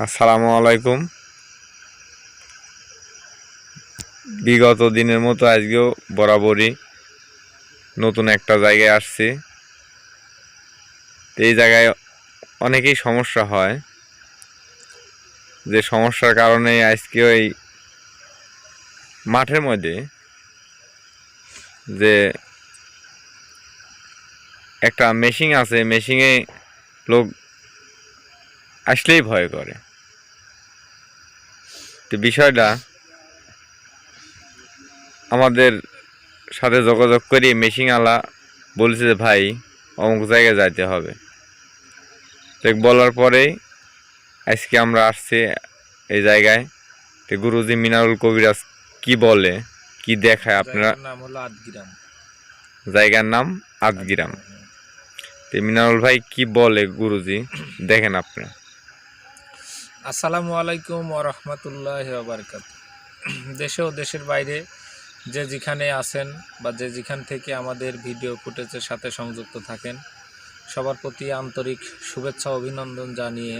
আসসালামু আলাইকুম। বিগত দিনের মতো আজকেও বরাবরই নতুন একটা জায়গায় আসছি। এই জায়গায় অনেকেই সমস্যা হয়, যে সমস্যার কারণে আজকে এই মাঠের মধ্যে যে একটা মেশিন আছে, মেশিনে লোক আসলেই ভয় করে। তো বিষয়টা আমাদের সাথে যোগাযোগ করি, মেশিনওয়ালা বলছে যে ভাই অমুক জায়গায় যাইতে হবে। তো বলার পরেই আজকে আমরা আসছি এই জায়গায়। তো গুরুজি মিনারুল কবিরাজ কি বলে, কি দেখায় আপনারা? নাম হলো আদগিরাম। জায়গার নাম আদগিরাম। তো মিনারুল ভাই কি বলে গুরুজি, দেখেন আপনি। আসসালামু আলাইকুম ওয়া রাহমাতুল্লাহি ওয়া বারাকাতুহু। দেশে ও দেশের বাইরে যে যেখানে আছেন বা যে যেখান থেকে আমাদের ভিডিও ফুটেজের সাথে সংযুক্ত থাকেন, সবার প্রতি আন্তরিক শুভেচ্ছা অভিনন্দন জানিয়ে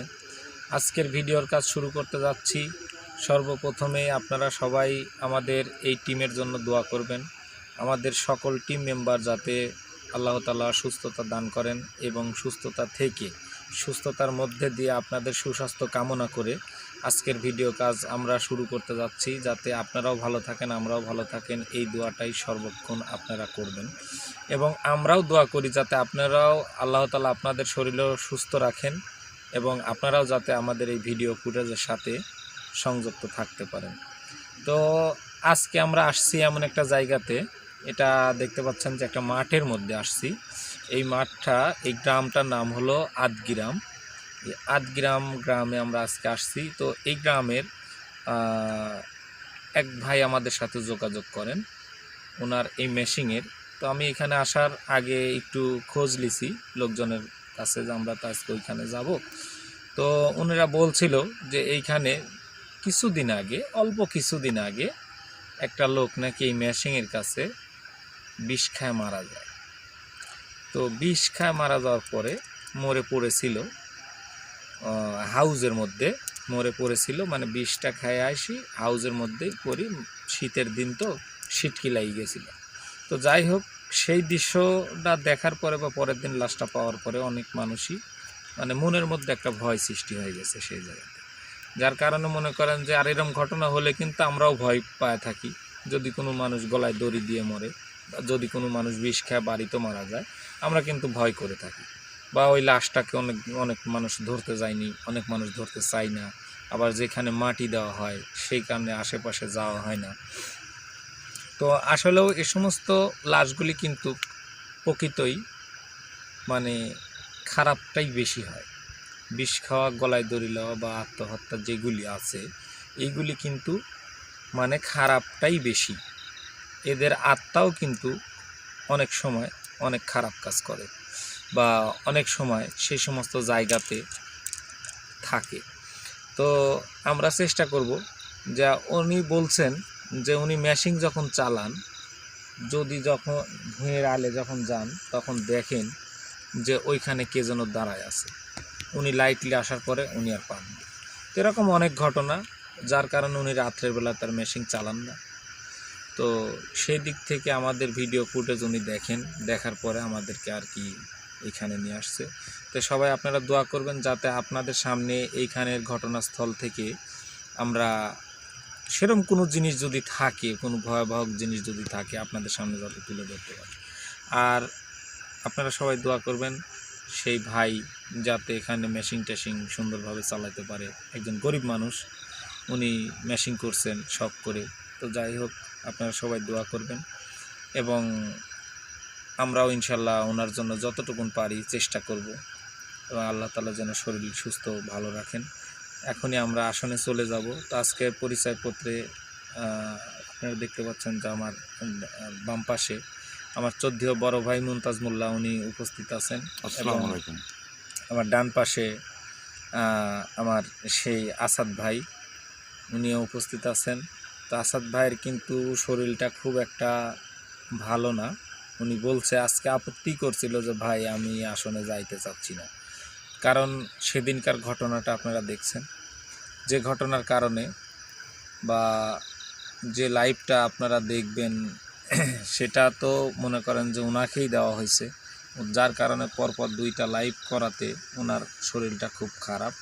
আজকের ভিডিওর কাজ শুরু করতে যাচ্ছি। সর্বপ্রথমে আপনারা সবাই আমাদের এই টিমের জন্য দোয়া করবেন। আমাদের সকল টিম মেম্বার যাতে আল্লাহ তাআলা সুস্থতা দান করেন এবং সুস্থতার মধ্যে দিয়ে আপনাদের সুস্বাস্থ্য কামনা করে আজকের ভিডিও কাজ আমরা শুরু করতে যাচ্ছি। যাতে আপনারাও ভালো থাকেন, আমরাও ভালো থাকেন, এই দোয়াটাই সর্বক্ষণ আপনারা করবেন। এবং আমরাও দোয়া করি যাতে আপনারাও আল্লাহ তাআলা আপনাদের শরীরও সুস্থ রাখেন এবং আপনারাও যাতে আমাদের এই ভিডিও ফুটেজের সাথে সংযুক্ত থাকতে পারেন। তো আজকে আমরা আসছি এমন একটা জায়গাতে, এটা দেখতে পাচ্ছেন যে একটা মাঠের মধ্যে আসছি। এই মাঠটা, এই গ্রামটার নাম হলো আদগিরাম। এই আদগিরাম গ্রামে আমরা আজকে আসছি। তো এই গ্রামের এক ভাই আমাদের সাথে যোগাযোগ করেন ওনার এই মেশিনের। তো আমি এখানে আসার আগে একটু খোঁজ লিছি লোকজনের কাছে যে আমরা তো আজকে ওইখানে যাব। তো ওনারা বলছিল যে এইখানে অল্প কিছুদিন আগে একটা লোক নাকি এই মেশিনের কাছে বিষ খায় মারা যায়। তো বিষ খায় মারা যাওয়ার পরে মরে পড়েছিল, হাউজের মধ্যে মরে পড়েছিল। মানে বিষটা খায় আসি হাউজের মধ্যেই পড়ি, শীতের দিন তো শীতকি লাগিয়ে গেছিল। তো যাই হোক, সেই দৃশ্যটা দেখার পরে বা পরের দিন লাশটা পাওয়ার পরে অনেক মানুষই মানে মনের মধ্যে একটা ভয় সৃষ্টি হয়ে গেছে সেই জায়গাতে। যার কারণে মনে করেন যে আর এরকম ঘটনা হলে কিন্তু আমরাও ভয় পায় থাকি। যদি কোনো মানুষ গলায় দড়ি দিয়ে মরে বা যদি কোনো মানুষ বিষ খেয়ে বাড়িতে মারা যায়, আমরা কিন্তু ভয় করে থাকি। বা ওই লাশটাকে অনেক অনেক মানুষ ধরতে যায়নি, অনেক মানুষ ধরতে চায় না। আবার যেখানে মাটি দেওয়া হয় সেই কারণে আশেপাশে যাওয়া হয় না। তো আসলেও এ সমস্ত লাশগুলি কিন্তু প্রকৃতই মানে খারাপটাই বেশি হয়। বিষ খাওয়া, গলায় দড়ি লওয়া বা আত্মহত্যা যেগুলি আছে, এইগুলি কিন্তু মানে খারাপটাই বেশি। এদের আত্মাও কিন্তু অনেক সময় অনেক খারাপ কাজ করে বা অনেক সময় সেই সমস্ত জায়গাতে থাকে। তো আমরা চেষ্টা করব, যা উনি বলছেন যে উনি মেশিন যখন চালান, যখন ভুঁয়ের আলে যখন যান তখন দেখেন যে ওইখানে কে যেন দাঁড়ায় আছে। উনি লাইটলি আসার পরে উনি আর পান না। এরকম অনেক ঘটনা, যার কারণে উনি রাত্রের বেলা তার মেশিন চালান না। তো সেই দিক থেকে আমাদের ভিডিও ফুটেজ উনি দেখেন, দেখার পরে আমাদেরকে আর কি এইখানে নিয়ে আসছে। তো সবাই আপনারা দোয়া করবেন যাতে আপনাদের সামনে এইখানের ঘটনাস্থল থেকে আমরা সেরকম কোনো জিনিস যদি থাকে, কোনো ভয়াবহ জিনিস যদি থাকে, আপনাদের সামনে যাতে তুলে ধরতে পারি। আর আপনারা সবাই দোয়া করবেন সেই ভাই যাতে এখানে মেশিন টেশিন সুন্দরভাবে চালাতে পারে। একজন গরিব মানুষ, উনি মেশিন করছেন শখ করে। তো যাই হোক, আপনারা সবাই দোয়া করবেন এবং আমরাও ইনশাল্লাহ ওনার জন্য যতটুকুন পারি চেষ্টা করব এবং আল্লাহ তাআলা যেন শরীর সুস্থ ভালো রাখেন। এখনই আমরা আসনে চলে যাব। তো আজকে পরিচয়পত্রে আপনারা দেখতে পাচ্ছেন যে আমার বাম পাশে আমার চৌদ্দীয় বড় ভাই মুমতাজ মোল্লা, উনি উপস্থিত আছেন। আসসালামু আলাইকুম। আমার ডান পাশে আমার সেই আসাদ ভাই, উনিও উপস্থিত আছেন। তো আসাদ ভাইয়ের কিন্তু শরীরটা খুব একটা ভালো না। উনি বলছে, আজকে আপত্তি করছিল যে ভাই আমি আসনে যাইতে চাচ্ছি না, কারণ সেদিনকার ঘটনাটা আপনারা দেখছেন। যে ঘটনার কারণে বা যে লাইভটা আপনারা দেখবেন সেটা তো মনে করেন যে ওনাকেই দেওয়া হয়েছে, যার কারণে পরপর 2টা লাইভ করাতে ওনার শরীরটা খুব খারাপ।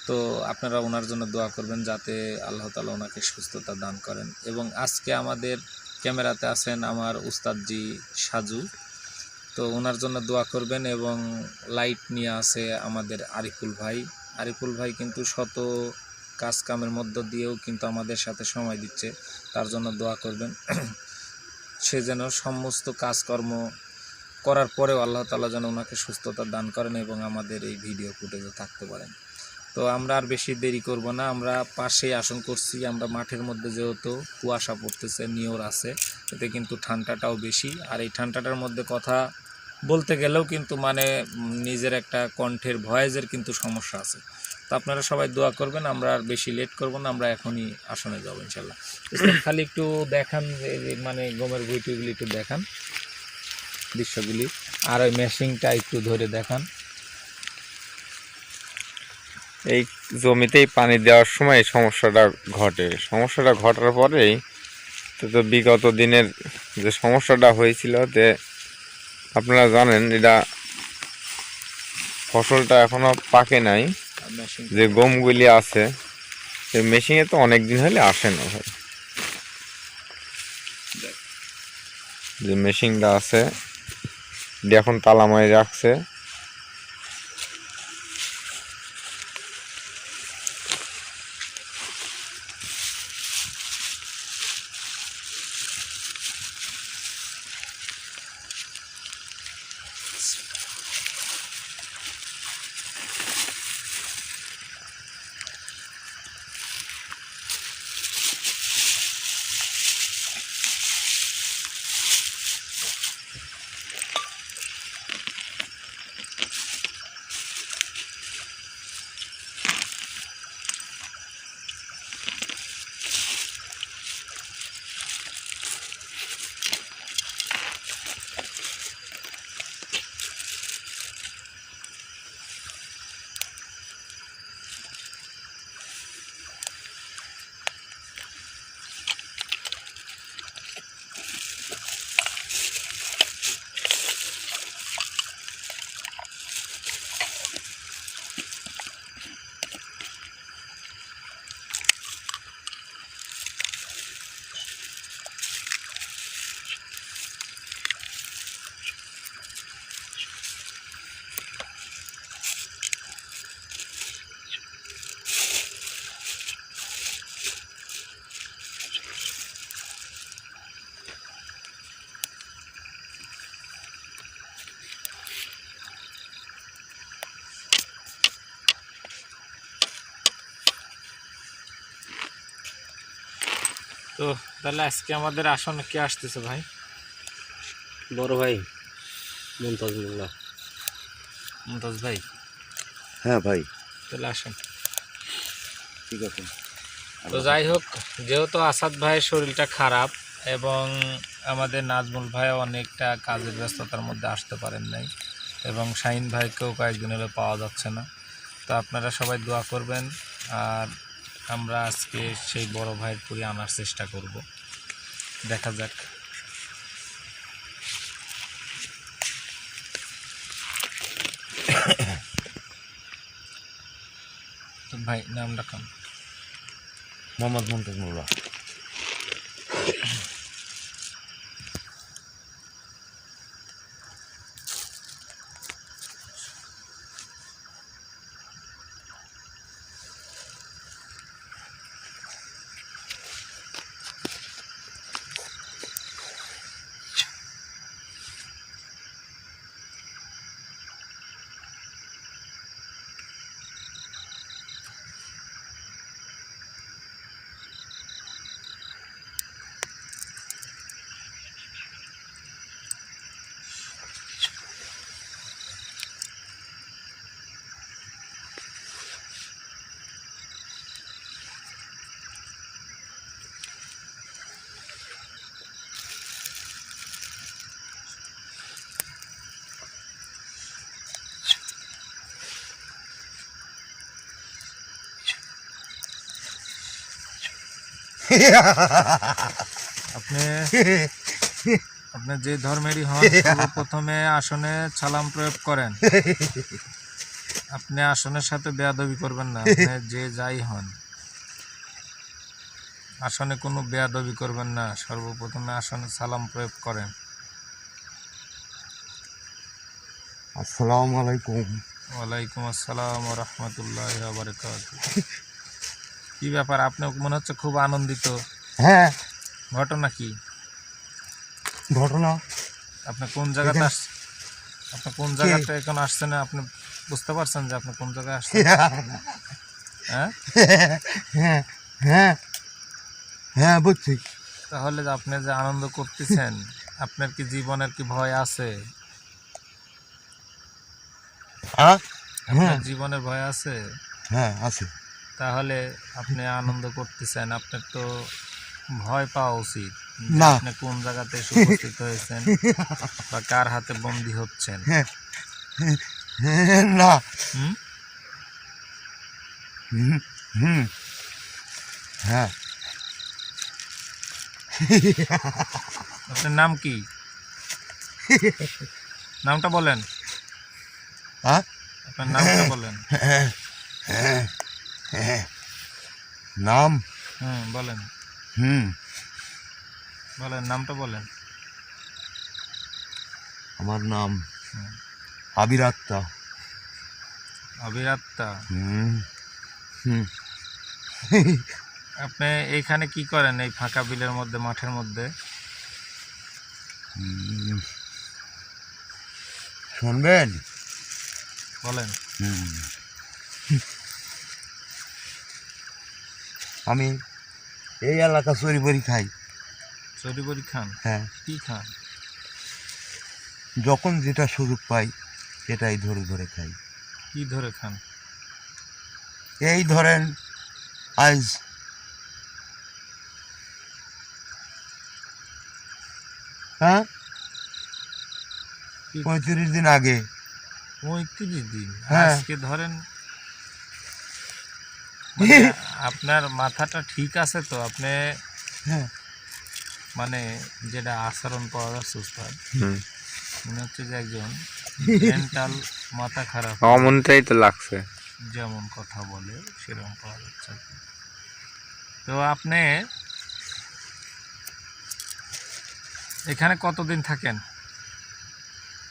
তো আপনারা ওনার জন্য দোয়া করবেন যাতে আল্লাহ তাআলা ওনাকে সুস্থতা দান করেন। এবং আজকে আমাদের ক্যামেরাতে আছেন আমার উস্তাদজি সাজু, তো ওনার জন্য দোয়া করবেন। এবং লাইট নিয়ে আছে আমাদের আরিফুল ভাই। আরিফুল ভাই কিন্তু শত কাজ কামের মধ্য দিয়েও কিন্তু আমাদের সাথে সময় দিচ্ছে, তার জন্য দোয়া করবেন। সে যেন সমস্ত কাজকর্ম করার পরেও আল্লাহ তাআলা যেন ওনাকে সুস্থতা দান করেন এবং আমাদের এই ভিডিও ফুটেজে থাকতে পারেন। তো আমরা আর বেশি দেরি করব না, আমরা পাশেই আসন করছি। আমরা মাঠের মধ্যে যেহেতু কুয়াশা পড়তেছে, নিয়র আছে, এতে কিন্তু ঠান্ডাটাও বেশি। আর এই ঠান্ডাটার মধ্যে কথা বলতে গেলেও কিন্তু মানে নিজের একটা কণ্ঠের ভয়েসের কিন্তু সমস্যা আছে। তো আপনারা সবাই দোয়া করবেন, আমরা আর বেশি লেট করব না, আমরা এখনই আসনে যাব ইনশাল্লাহ। খালি একটু দেখান যে মানে গমের বইটিগুলি একটু দেখান দৃশ্যগুলি, আর ওই মেশিনটা একটু ধরে দেখান। এই জমিতেই পানি দেওয়ার সময় সমস্যাটা ঘটে। সমস্যাটা ঘটার পরেই তো বিগত দিনের যে সমস্যাটা হয়েছিল, যে আপনারা জানেন এটা ফসলটা এখনো পাকে নাই, যে গমগুলি আছে এই মেশিনে তো অনেক দিন হলে আসে না ভাই। যে মেশিনটা আছে এটা এখন তালা মারি রাখছে। তো তাহলে আজকে আমাদের আসনে কে আসতেছে ভাই? বড় ভাই মুমতাজ মোল্লা। মুমতাজ ভাই, হ্যাঁ ভাই, তাহলে আসেন। ঠিক আছে। তো যাই হোক, যেহেতু আসাদ ভাইয়ের শরীরটা খারাপ এবং আমাদের নাজমুল ভাইও অনেকটা কাজের ব্যস্ততার মধ্যে আসতে পারেন নাই, এবং শাহিন ভাইকেও কয়েকদিন হলে পাওয়া যাচ্ছে না, তো আপনারা সবাই দোয়া করবেন। আর আমরা আজকে সেই বড় ভাইয়ের পুরি আনার চেষ্টা করব, দেখা যাক। তো ভাই নাম ডাকান। মোহাম্মদ মুমতাজ মোল্লা। আপনি আপনি যে ধর্মেরই হন প্রথমে আসনে সালাম প্রয়োগ করেন। আপনি আসনের সাথে বেয়াদবি করবেন না। আপনি যে যাই হন আসনে কোনো বেয়াদবি করবেন না। সর্বপ্রথমে আসনে সালাম প্রয়োগ করেন। আসসালামু আলাইকুম। ওয়ালাইকুম আসসালাম ওয়া রাহমাতুল্লাহি ওয়া বারাকাতুহু। কি ব্যাপার, আপনি মনে হচ্ছে খুব আনন্দিত। হ্যাঁ, ঘটনা কি? ঘটনা আপনি কোন জায়গাতে আসছেন? আপনি কোন জায়গাতে এখন আসছেন? আপনি বুঝতে পারছেন যে আপনি কোন জায়গায় আসছেন? হ্যাঁ হ্যাঁ হ্যাঁ হ্যাঁ বুঝছি। তাহলে যে আপনি যে আনন্দ করতেছেন, আপনার কি জীবনের কি ভয় আছে? হ্যাঁ আপনার জীবনের ভয় আছে? হ্যাঁ আছে। তাহলে আপনি আনন্দ করতেছেন, আপনার তো ভয় পাওয়া উচিত যে না। আপনি কোন জায়গাতে এসে উপস্থিত হয়েছেন বা কার হাতে বন্দী হচ্ছেন। না। হুম? হুম হুম হ্যাঁ। আপনার নাম কি? নামটা বলেন। হ্যাঁ আপনার নামটা বলেন। নাম বলেন বলেন, নামটা বলেন। আমার নাম হুম। আবির আক্তার। আবির আক্তার। হুম হুম আপনি এইখানে কি করেন এই ফাঁকা বিলের মধ্যে, মাঠের মধ্যে? শুনবেন? বলেন। আমি এই এলাকা চুরি বড়ি খাই। চুরি বড়ি খান? হ্যাঁ, কি খান? যখন যেটা সুযোগ পাই সেটাই ধরে ধরে খাই। কি ধরে খান? এই ধরেন আজ হ্যাঁ কি 35 দিন আগে। 35 দিন? হ্যাঁ। আজকে ধরেন মানে আপনার মাথাটা ঠিক আছে তো? আপনি হ্যাঁ মানে যেটা আচরণ পাওয়া যাচ্ছে উস্তাদ, হুম, মনে হচ্ছে যে একজন মেন্টাল মাথা খারাপ অমনটাই তো লাগছে। যেমন কথা বলে সেরকম পাওয়া যাচ্ছে আর কি। তো আপনি এখানে কতদিন থাকেন?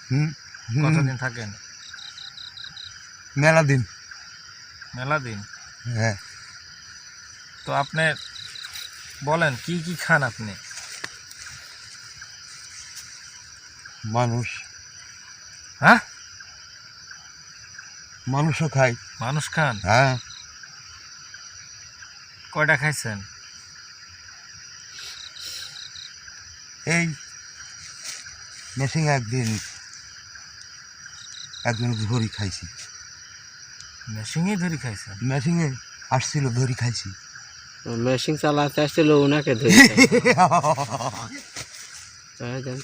হুম হুম, কতদিন থাকেন? মেলা দিন। মেলা দিন। হ্যাঁ, তো আপনি বলেন কি কি খান আপনি? মানুষ হ্যাঁ, মানুষও খাই। মানুষ খান? হ্যাঁ, কয়টা খাইছেন? এই মেশিং একদিন একজন ধরি খাইছি। মেশিনই ধরে খাইছেন? মেশিংয়ে আসছিল ধরি খাইছি। মেশিন চালাতে আসছিল ওনাকে ধরে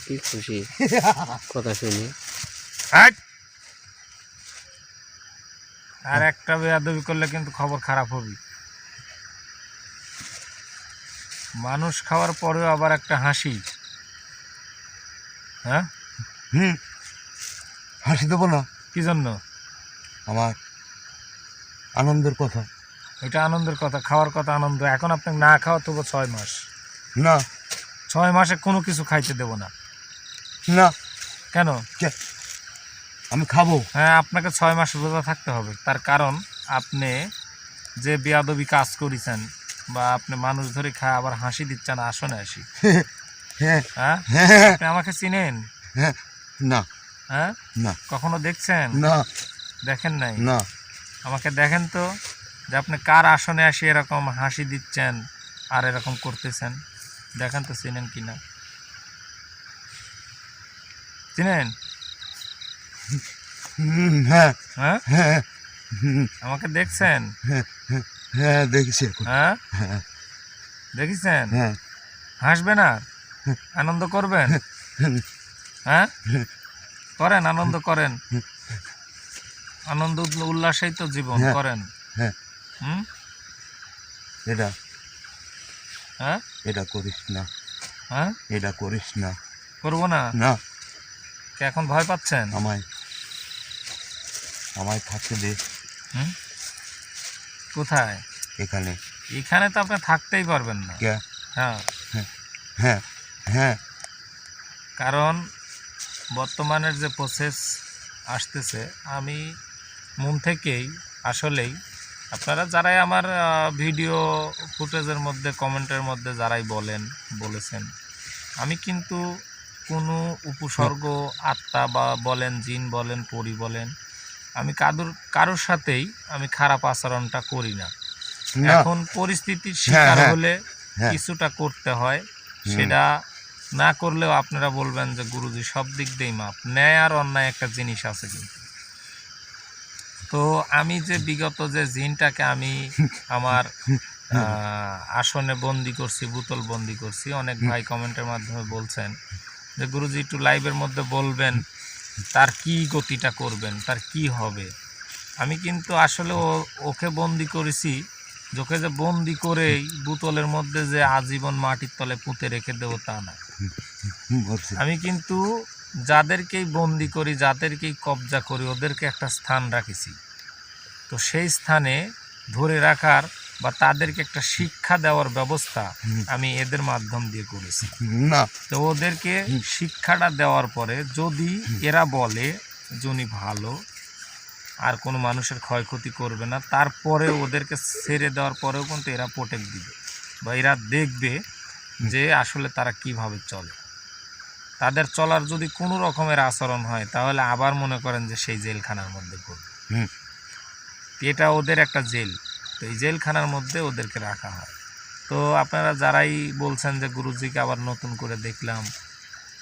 কি খুশি কথা শুনি। হাট! আর একটা বেয়াদবি করলে কিন্তু খবর খারাপ হবে। মানুষ খাওয়ার পরেও আবার একটা হাসি। হ্যাঁ, হুম, হাসি দেবো না? কি জন্য? আমার আনন্দের কথা। এটা আনন্দের কথা, খাওয়ার কথা আনন্দ। এখন আপনি না খাওয়া তবু 6 মাস। না 6 মাসে কোনো কিছু খাইতে দেব না। না, কেন? আমি খাবো। হ্যাঁ, আপনাকে 6 মাস রোজা থাকতে হবে। তার কারণ আপনি যে বেয়াদবি কাজ করেছেন বা আপনি মানুষ ধরে খায় আবার হাসি দিচ্ছেন আসনে আসি। হ্যাঁ হ্যাঁ, হ্যাঁ আপনি আমাকে চিনেন? হ্যাঁ না হ্যাঁ, না কখনো দেখছেন? না দেখেন নাই? না। আমাকে দেখেন তো যে আপনি কার আসনে আসি এরকম হাসি দিচ্ছেন আর এরকম করতেছেন। দেখেন তো চিনেন কি না। চিনেন? হ্যাঁ হ্যাঁ, হ্যাঁ হুম, আমাকে দেখছেন? হ্যাঁ দেখেছি এখন। হ্যাঁ, হ্যাঁ দেখেছেন? হ্যাঁ হাসবেন আর আনন্দ করবেন? হ্যাঁ, করেন, আনন্দ করেন। আনন্দ উল্লাসেই তো জীবন। হ্যাঁ। করেন। হ্যাঁ হুম, এটা হ্যাঁ এটা করিস না, হ্যাঁ এটা করিস না। করবো না? না, কে এখন ভয় পাচ্ছেন? আমায় আমায় থাকতে দে হুম? কোথায়? এখানে। এখানে তো আপনি থাকতেই পারবেন না। কে? হ্যাঁ, হ্যাঁ হ্যাঁ কারণ বর্তমানের যে প্রসেস আসতেছে, আমি মন থেকেই আসলেই আপনারা যারাই আমার ভিডিও ফুটেজের মধ্যে কমেন্টের মধ্যে যারাই বলেছেন, আমি কিন্তু কোনো উপসর্গ আত্মা বা বলেন জিন বলেন পরি বলেন, আমি কারোর সাথেই আমি খারাপ আচরণটা করি না। না। এখন পরিস্থিতির শিকার হ্যাঁ, হলে হ্যাঁ। কিছুটা করতে হয়, সেটা না করলেও আপনারা বলবেন যে গুরুজি সব দিক দিয়েই মাপ। ন্যায় আর অন্যায় একটা জিনিস আছে কিন্তু। তো আমি যে বিগত যে জিনটাকে আমি আমার আসনে বন্দি করছি, বোতল বন্দি করছি, অনেক ভাই কমেন্টের মাধ্যমে বলছেন যে গুরুজি একটু লাইভের মধ্যে বলবেন তার কি গতিটা করবেন, তার কি হবে। আমি কিন্তু আসলে ওকে বন্দি করেছি, ওকে যে বন্দি করেই বোতলের মধ্যে যে আজীবন মাটির তলে পুঁতে রেখে দেবো তা না। আমি কিন্তু যাদেরকেই বন্দি করি, যাদেরকেই কবজা করি, ওদেরকে একটা স্থান রাখেছি। তো সেই স্থানে ধরে রাখার বা তাদেরকে একটা শিক্ষা দেওয়ার ব্যবস্থা আমি এদের মাধ্যম দিয়ে করেছি। না, তো ওদেরকে শিক্ষাটা দেওয়ার পরে যদি এরা বলে যে উনি ভালো, আর কোনো মানুষের ক্ষয়ক্ষতি করবে না, তারপরে ওদেরকে ছেড়ে দেওয়ার পরেও কিন্তু এরা প্রোটেক্ট দিবে বা এরা দেখবে যে আসলে তারা কিভাবে চলে। তাদের চলার যদি কোনো রকমের আচরণ হয় তাহলে আবার মনে করেন যে সেই জেলখানার মধ্যে পড়বে। এটা ওদের একটা জেল, তো এই জেলখানার মধ্যে ওদেরকে রাখা হয়। তো আপনারা যারাই বলছেন যে গুরুজিকে আবার নতুন করে দেখলাম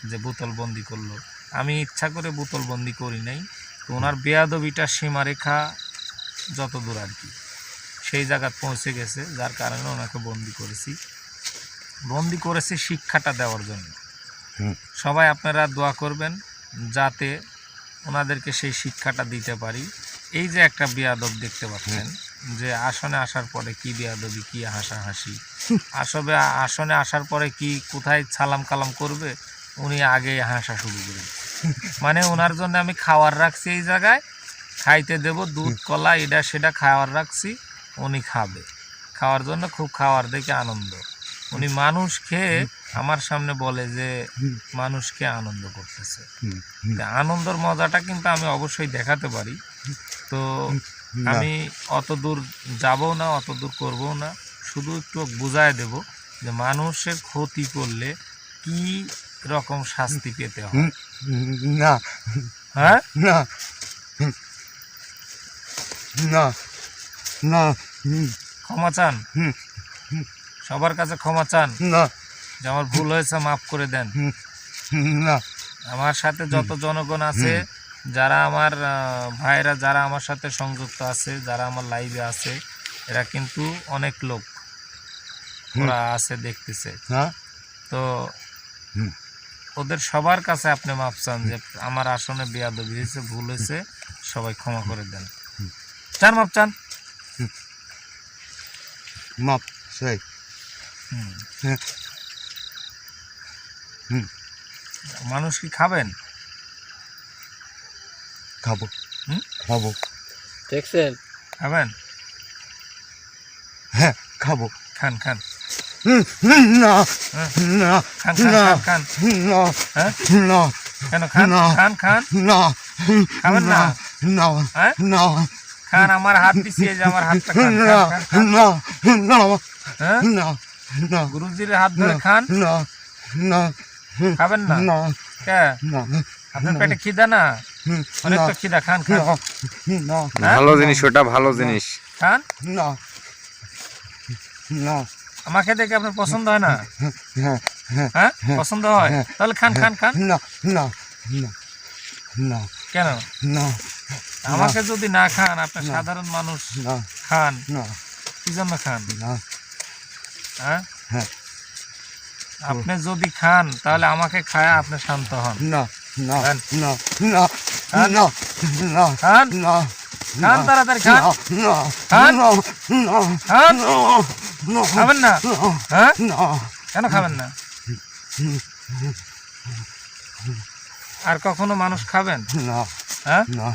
যে বোতলবন্দি করলো, আমি ইচ্ছা করে বোতলবন্দি করি নাই। তো ওনার বেয়াদবিটা সীমারেখা যত দূর আর কি সেই জায়গায় পৌঁছে গেছে, যার কারণে ওনাকে বন্দি করেছি শিক্ষাটা দেওয়ার জন্য। সবাই আপনারা দোয়া করবেন যাতে ওনাদেরকে সেই শিক্ষাটা দিতে পারি। এই যে একটা বেয়াদব দেখতে পাচ্ছেন যে আসনে আসার পরে কি বেয়াদবি, কি হাসাহাসি, আসনে আসার পরে কি কোথায় সালাম কালাম করবে, উনি আগে হাসা শুরু করে। মানে ওনার জন্য আমি খাওয়ার রাখছি, এই জায়গায় খাইতে দেব, দুধ কলা এটা সেটা খাওয়ার রাখছি, উনি খাবে। খাওয়ার জন্য খুব খাওয়ার দেখে আনন্দ। উনি মানুষ খেয়ে আমার সামনে বলে যে মানুষকে আনন্দ করতেছে। আনন্দের মজাটা কিন্তু আমি অবশ্যই দেখাতে পারি। তো আমি অত দূর যাবও না, অত দূর করবো না, শুধু একটু বুঝায় দেব যে মানুষের ক্ষতি করলে কি রকম শাস্তি পেতে হয়। না, হ্যাঁ না, না, না, ক্ষমা চান, সবার কাছে ক্ষমা চান না, যে আমার ভুল হয়েছে, মাফ করে দেন। না। আমার সাথে যত জনগণ আছে, যারা আমার ভাইরা যারা আমার সাথে সংযুক্ত আছে, যারা আমার লাইভে আছে, এরা কিন্তু অনেক লোক ওরা আছে দেখতেছে। তো ওদের সবার কাছে আপনি মাপ চান যে আমার আসনে বেয়াদবি হয়েছে, ভুল হয়েছে, সবাই ক্ষমা করে দেন। চান মাপ চান? মাপ চাই। মানুষ কি খাবেন? খাবো, খাবো। দেখছেন? খাবেন? হ্যাঁ, খাবো। খান খান না, না, খান না, খান খান না, হ্যাঁ না, কেন খান না, খান খান না, খাবেন না? না, হ্যাঁ না, খান, আমার হাত দিছি, এই যে আমার হাতটা খান, না, খান, খান, খান। না, না, হ্যাঁ না, না, গুরুজির হাত ধরে খান। না, না, খাবেন না? না, কে? না, আপনার পেটে খিদা না? অনেক তো খিদা, খান খান না, হ্যাঁ? ভালো জিনিস, ওটা ভালো জিনিস। খান। না, না, আমাকে দেখে আপনার পছন্দ হয় না? হ্যাঁ, হ্যাঁ, হ্যাঁ পছন্দ হয়, তাহলে খান খান খান। না, না, না, না, কেন? না, আমাকে যদি না খান, আপনার সাধারণ মানুষ না, খান, না, কি জন্য খান? না, হ্যাঁ হ্যাঁ, আপনি যদি খান তাহলে আমাকে খায় আপনি শান্ত হন। না, না, খান। না, না, না, না, খান না, খান, তাড়াতাড়ি খান, না, খান, না, না, খান। না, খাবেন না? হ্যাঁ, না কেন খাবেন না? আর কখনো মানুষ খাবেন? না হ্যাঁ, না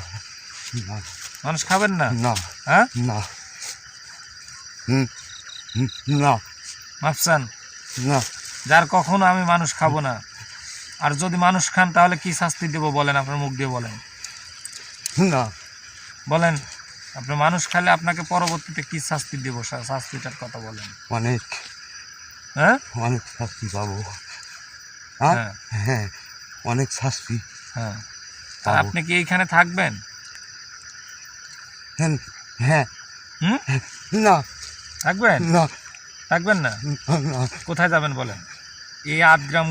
না মানুষ খাবেন না? না হ্যাঁ, না না মাফসান, না যার কখনো আমি মানুষ খাবো না, আর যদি মানুষ খান তাহলে কি শাস্তি দেব বলেন, আপনার মুখ দিয়ে বলেন, না বলেন। আপনি মানুষ খেলে আপনাকে পরবর্তীতে কি শাস্তি দেব, শাস্তিটার কথা বলেন। অনেক হ্যাঁ, অনেক শাস্তি পাবো। হ্যাঁ হ্যাঁ, হ্যাঁ অনেক শাস্তি হ্যাঁ। আর পাবো। আপনি কি এইখানে থাকবেন? হ্যাঁ হ্যাঁ হুম, না থাকবেন? না থাকবেন না? না কোথায় যাবেন বলেন? এই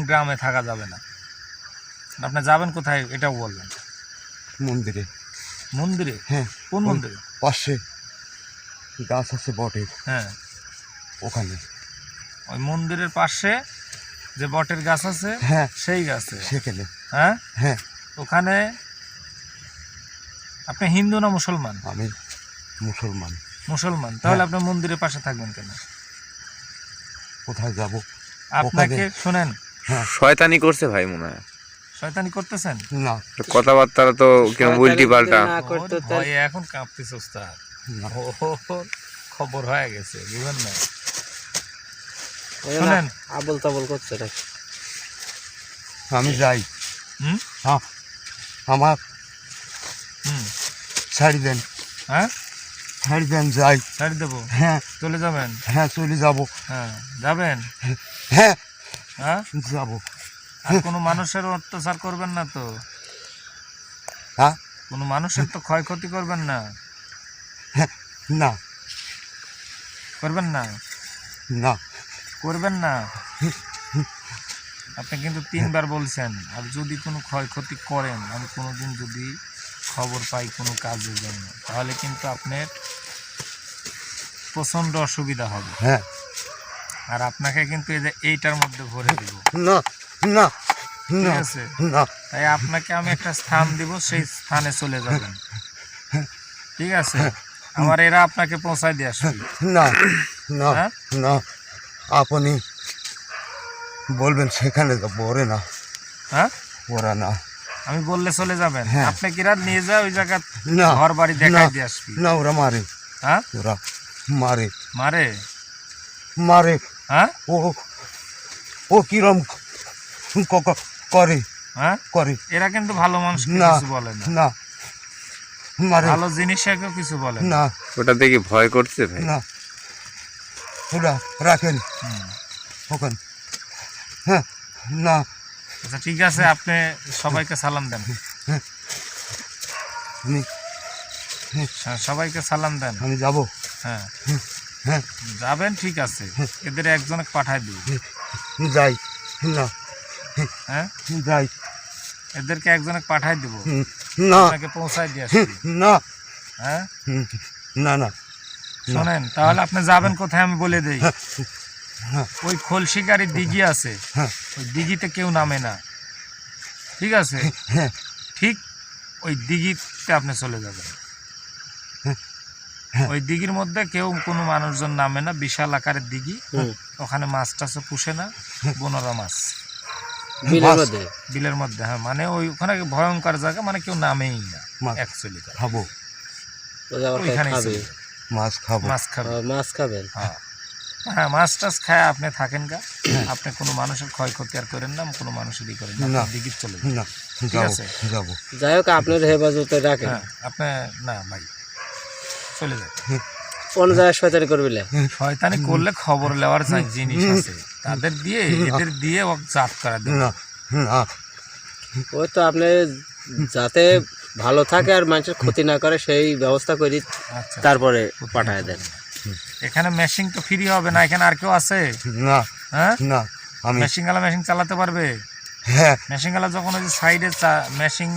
গ্রামে থাকা যাবে না। আপনি যাবেন কোথায় এটাও বলবেন। মন্দিরে। মন্দিরে? হ্যাঁ কোন মন্দিরে? পাশে গাছ আছে বটের, হ্যাঁ, ওখানে। ওই মন্দিরের পাশে যে বটের গাছ আছে, হ্যাঁ সেই গাছে? সেখানে। হ্যাঁ, হ্যাঁ ওখানে। আপনি হিন্দু না মুসলমান? আমি মুসলমান। মুসলমান, তাহলে হ্যাঁ। আপনি মন্দিরের পাশে থাকবেন কেন? কোথায় যাব? আপনাকে শুনেন, হ্যাঁ শয়তানি করছে ভাই মনে হয়, শয়তানি করতেছেন? না কথাবার্তা তো কেমন উল্টি পাল্টা। না করতো ওর তাহলে ভয়ে এখন কাঁপতেছে ওস্তাদ। না ওর খবর হয়ে গেছে, বুঝলেন না? ওই না, শুনেন। আবল তাবল করছে নাকি? আমি যাই। হুম, হ্যাঁ আমার হুম, ছাড়ি দেন, হ্যাঁ, ছাড়ি দেন, যাই। ছাড়ি দেবো? হ্যাঁ চলে যাবেন? হ্যাঁ চলে যাব। হ্যাঁ, যাবেন? হ্যাঁ হ্যাঁ, যাব। আর কোনো মানুষের অত্যাচার করবেন না তো? হ্যাঁ কোনো মানুষের তো ক্ষয়ক্ষতি করবেন না? না করবেন না? না করবেন না? আপনি কিন্তু 3বার বলছেন, আর যদি কোনো ক্ষয়ক্ষতি করেন, আমি কোনোদিন যদি খবর পাই কোনো কাজের জন্য, তাহলে কিন্তু আপনার প্রচণ্ড অসুবিধা হবে। হ্যাঁ আর আপনাকে কিন্তু এই যে এইটার মধ্যে ভরে দিব, না না ঠিক না আছে? না তাই আপনাকে আমি একটা স্থান দিব, সেই স্থানে চলে যাবেন, ঠিক আছে? আমার এরা আপনাকে পৌঁছায় দিয়ে আসবে। না না হ্যাঁ? না আপনি বলবেন সেখানে যাবো, ওরে না, হ্যাঁ, ওরা না। আমি বললে চলে যাবেন? হ্যাঁ। আপনি কি রাত নিয়ে যায় ওই জায়গা না ঘর বাড়ি না দেখাই দিয়ে আসবি? না, ওরা মারে, হ্যাঁ, ওরা মারে মারে? মারে। হ্যাঁ, ও ও কিরম করে হ্যাঁ, করে এরা কিন্তু ভালো মানুষ না কিছু বলে না, না মারে ভালো জিনিসেও কিছু বলে না। না ওটা দেখি ভয় করছে ভাই। না, ওরা রাখেন হুম। ওখানে। হ্যাঁ না আচ্ছা ঠিক আছে, আপনি সবাইকে সালাম দেন। আমি হ্যাঁ, সবাইকে সালাম দেন। আমি যাব। হ্যাঁ, হ্যাঁ যাবেন, ঠিক আছে। এদের একজনকে পাঠাই দিই। যাই। না হ্যাঁ, যাই। এদেরকে একজনকে পাঠাই দিব, না আপনাকে পৌঁছায় দিয়ে আসবি। না হ্যাঁ, না না শোনেন, তাহলে আপনি যাবেন কোথায় আমি বলে দেই। হ্যাঁ। ওই খলসিকারী দিঘি আছে, হ্যাঁ। ওই দিঘিতে কেউ নামে না, ঠিক আছে? হ্যাঁ ঠিক ওই দিঘিতে আপনি চলে যাবেন। হ্যাঁ। ওই দিঘির মধ্যে কেউ কোনো মানুষজন নামে না, বিশাল আকারের দিঘি। হুম। ওখানে মাছ টাছও পুষে না, বনরা মাছ বিলের মাছ। মধ্যে? বিলের মধ্যে। হ্যাঁ, মানে ওই ওখানে ভয়ঙ্কর জায়গা, মানে কেউ নামেই না মাছ অ্যাকচুয়ালি। খাবো, ওই জায়গাটায় ওইখানেই খাবে? চলে মাছ খাবো। মাছ খাবে। মাছ খাবেন? হ্যাঁ, হ্যাঁ, মাছ টাছ খায় আপনি থাকেন গা। আপনি কোনো মানুষের ক্ষয়ক্ষতি আর করেন না, কোনো মানুষেরই করেন না, না। আপনি দিঘির চলে যান। না ঠিক যাবো আছে। যাবো। যাই হোক, আপনার হেফাজতে রাখেন। হ্যাঁ, আপনি না ভাই, চলে যান। কোন জায়গায় শয়তানি করবিলে? শয়তানি করলে খবর নেওয়ার জিনিস আছে, তাদের দিয়ে এদের দিয়ে ও জাত করা দেবে। না না ওই তো আপনি যাতে ভালো থাকে আর মানুষের ক্ষতি না করে সেই ব্যবস্থা করি, আচ্ছা, তারপরে পাঠায় দেন। এখানে মেশিং তো ফ্রি হবে না, এখানে আর কেউ আছে? না হ্যাঁ, না আমি মেশিনওয়ালা মেশিন চালাতে পারবে? হ্যাঁ মেশিনওয়ালা যখন ওই যে সাইডে মেশিন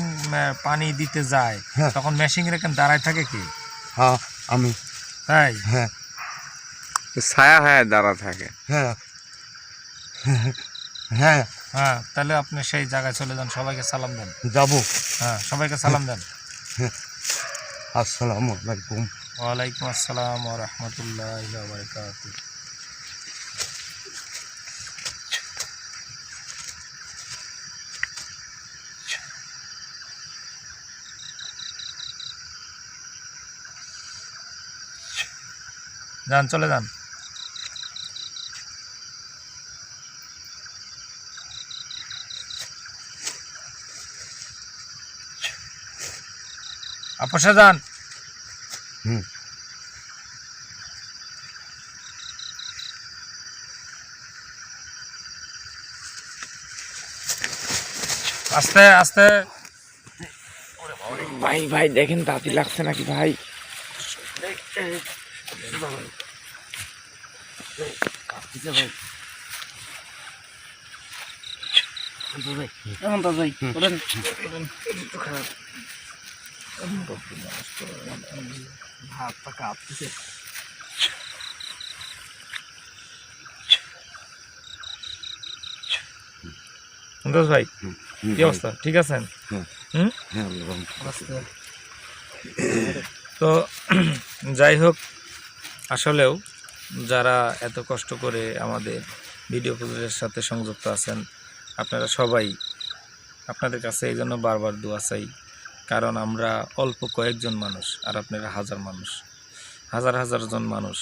পানি দিতে যায়, হ্যাঁ। তখন মেশিন এখানে দাঁড়ায় থাকে কি? হ্যাঁ আমি তাই? হ্যাঁ ছায়া হায়া দ্বারা থাকে। হ্যাঁ হ্যাঁ হ্যাঁ, তাহলে আপনি সেই জায়গায় চলে যান, সবাইকে সালাম দেন। যাবো। হ্যাঁ, সবাইকে সালাম দেন। আসসালামু আলাইকুম। ওয়ালাইকুম আসসালাম ওয়া রাহমাতুল্লাহি ওয়া বারাকাতুহু। যান চলে যান। আপসে যান। হুম। আস্তে আস্তে। ভাই ভাই দেখেন তাঁতি লাগছে নাকি ভাই? সন্তোষ ভাই কি অবস্থা, ঠিক আছেন? হুম। তো যাই হোক, আসলেও যারা এত কষ্ট করে আমাদের ভিডিও প্রজেক্টের সাথে সংযুক্ত আছেন, আপনারা সবাই, আপনাদের কাছে এই জন্য বারবার দোয়া চাই, কারণ আমরা অল্প কয়েকজন মানুষ আর আপনারা হাজার মানুষ, হাজার হাজার জন মানুষ।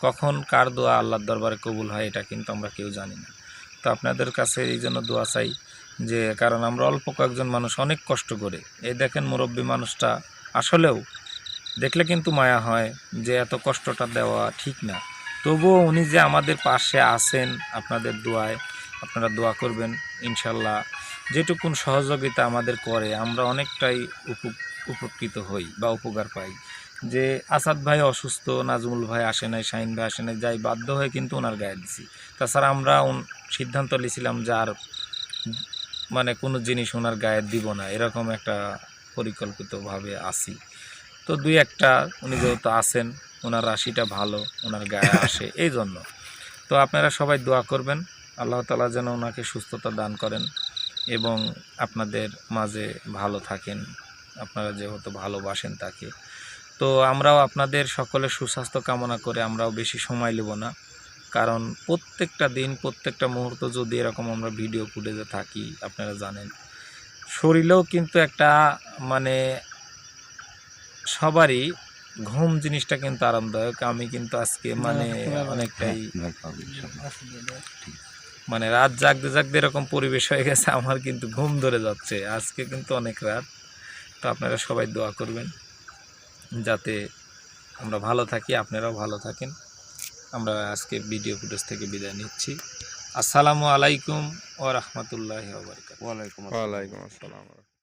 কখন কার দোয়া আল্লাহর দরবারে কবুল হয় এটা কিন্তু আমরা কেউ জানি না। তো আপনাদের কাছে এই জন্য দোয়া চাই, যে কারণ আমরা অল্প কয়েকজন মানুষ অনেক কষ্ট করে, এই দেখেন মুরব্বী মানুষটা, আসলেও দেখলে কিন্তু মায়া হয় যে এত কষ্টটা দেওয়া ঠিক না। তবুও উনি যে আমাদের পাশে আছেন, আপনাদের দোয়ায়, আপনারা দোয়া করবেন ইনশাল্লাহ। যেটুকুন সহযোগিতা আমাদের করে আমরা অনেকটাই উপকৃত হই বা উপকার পাই। যে আসাদ ভাই অসুস্থ, নাজমুল ভাই আসে নাই, শাহিন ভাই আসে নাই, যাই বাধ্য হয়ে কিন্তু ওনার গায়ে দিছি। তাছাড়া আমরা সিদ্ধান্ত নিয়েছিলাম যে আর মানে কোনো জিনিস ওনার গায়ে দিব না, এরকম একটা পরিকল্পিতভাবে আসি। তো দুই একটা উনি যেহেতু আছেন, ওনার রাশিটা ভালো, ওনার গায়ে আসে এই জন্য। তো আপনারা সবাই দোয়া করবেন, আল্লাহ তাআলা যেন ওনাকে সুস্থতা দান করেন এবং আপনাদের মাঝে ভালো থাকেন, আপনারা যেহেতু ভালোবাসেন তাকে। তো আমরাও আপনাদের সকলের সুস্বাস্থ্য কামনা করে আমরাও বেশি সময় নেব না, কারণ প্রত্যেকটা দিন প্রত্যেকটা মুহূর্ত যদি এরকম আমরা ভিডিও ফুটেজে থাকি, আপনারা জানেন শরীরেও কিন্তু একটা মানে সবারই ঘুম জিনিসটা কিন্তু আরামদায়ক। আমি কিন্তু আজকে মানে অনেকটাই মানে রাত জাগতে জাগতে এরকম পরিবেশ হয়ে গেছে, আমার কিন্তু ঘুম ধরে যাচ্ছে, আজকে কিন্তু অনেক রাত। তো আপনারা সবাই দোয়া করবেন যাতে আমরা ভালো থাকি, আপনারাও ভালো থাকেন। আমরা আজকে ভিডিও ফুটেজ থেকে বিদায় নিচ্ছি। আসসালামু আলাইকুম ওয়া রাহমাতুল্লাহি ওয়া বারাকাতুহু। ওয়ালাইকুম ওয়ালাইকুম আসসালাম।